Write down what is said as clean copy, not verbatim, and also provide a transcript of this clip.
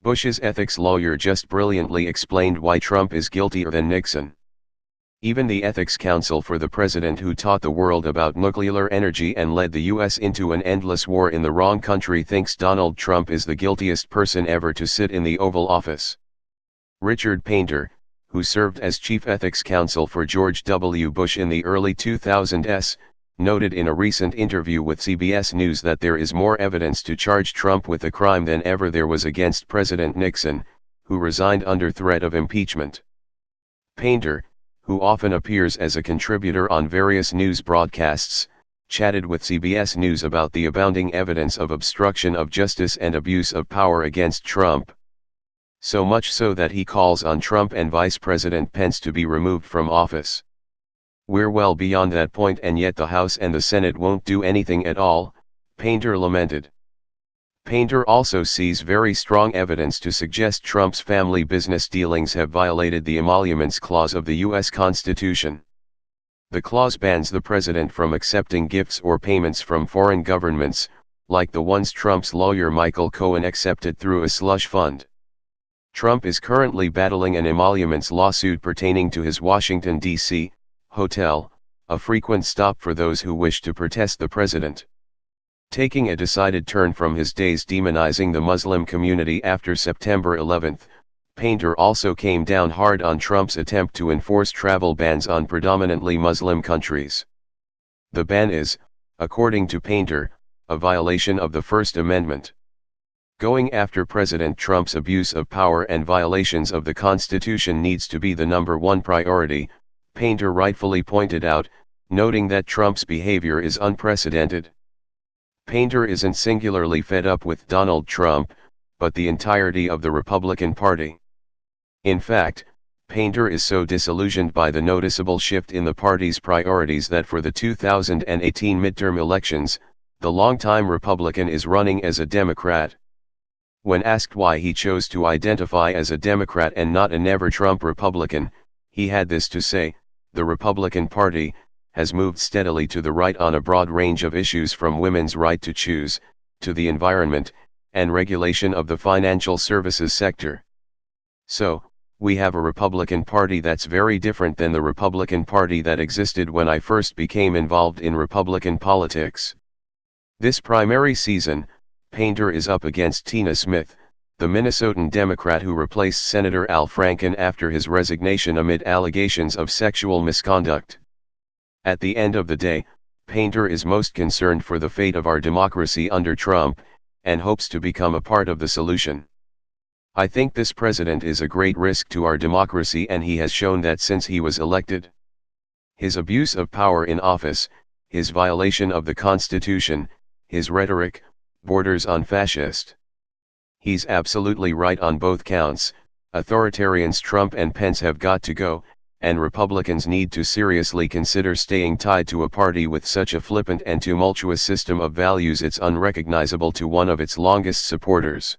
Bush's ethics lawyer just brilliantly explained why Trump is guiltier than Nixon. Even the ethics counsel for the president who taught the world about nuclear energy and led the US into an endless war in the wrong country thinks Donald Trump is the guiltiest person ever to sit in the Oval Office. Richard Painter, who served as chief ethics counsel for George W. Bush in the early 2000s, noted in a recent interview with CBS News that there is more evidence to charge Trump with a crime than ever there was against President Nixon, who resigned under threat of impeachment. Painter, who often appears as a contributor on various news broadcasts, chatted with CBS News about the abounding evidence of obstruction of justice and abuse of power against Trump. So much so that he calls on Trump and Vice President Pence to be removed from office. "We're well beyond that point and yet the House and the Senate won't do anything at all," Painter lamented. Painter also sees very strong evidence to suggest Trump's family business dealings have violated the emoluments clause of the U.S. Constitution. The clause bans the president from accepting gifts or payments from foreign governments, like the ones Trump's lawyer Michael Cohen accepted through a slush fund. Trump is currently battling an emoluments lawsuit pertaining to his Washington, D.C. hotel, a frequent stop for those who wish to protest the president. Taking a decided turn from his days demonizing the Muslim community after September 11, Painter also came down hard on Trump's attempt to enforce travel bans on predominantly Muslim countries. The ban is, according to Painter, a violation of the First Amendment. Going after President Trump's abuse of power and violations of the Constitution needs to be the #1 priority, Painter rightfully pointed out, noting that Trump's behavior is unprecedented. Painter isn't singularly fed up with Donald Trump, but the entirety of the Republican Party. In fact, Painter is so disillusioned by the noticeable shift in the party's priorities that for the 2018 midterm elections, the longtime Republican is running as a Democrat. When asked why he chose to identify as a Democrat and not a never-Trump Republican, he had this to say: "The Republican Party has moved steadily to the right on a broad range of issues from women's right to choose, to the environment, and regulation of the financial services sector. So, we have a Republican Party that's very different than the Republican Party that existed when I first became involved in Republican politics." This primary season, Painter is up against Tina Smith, the Minnesotan Democrat who replaced Senator Al Franken after his resignation amid allegations of sexual misconduct. At the end of the day, Painter is most concerned for the fate of our democracy under Trump, and hopes to become a part of the solution. "I think this president is a great risk to our democracy and he has shown that since he was elected. His abuse of power in office, his violation of the Constitution, his rhetoric, borders on fascist. He's absolutely right on both counts. Authoritarians Trump and Pence have got to go, and Republicans need to seriously consider staying tied to a party with such a flippant and tumultuous system of values it's unrecognizable to one of its longest supporters."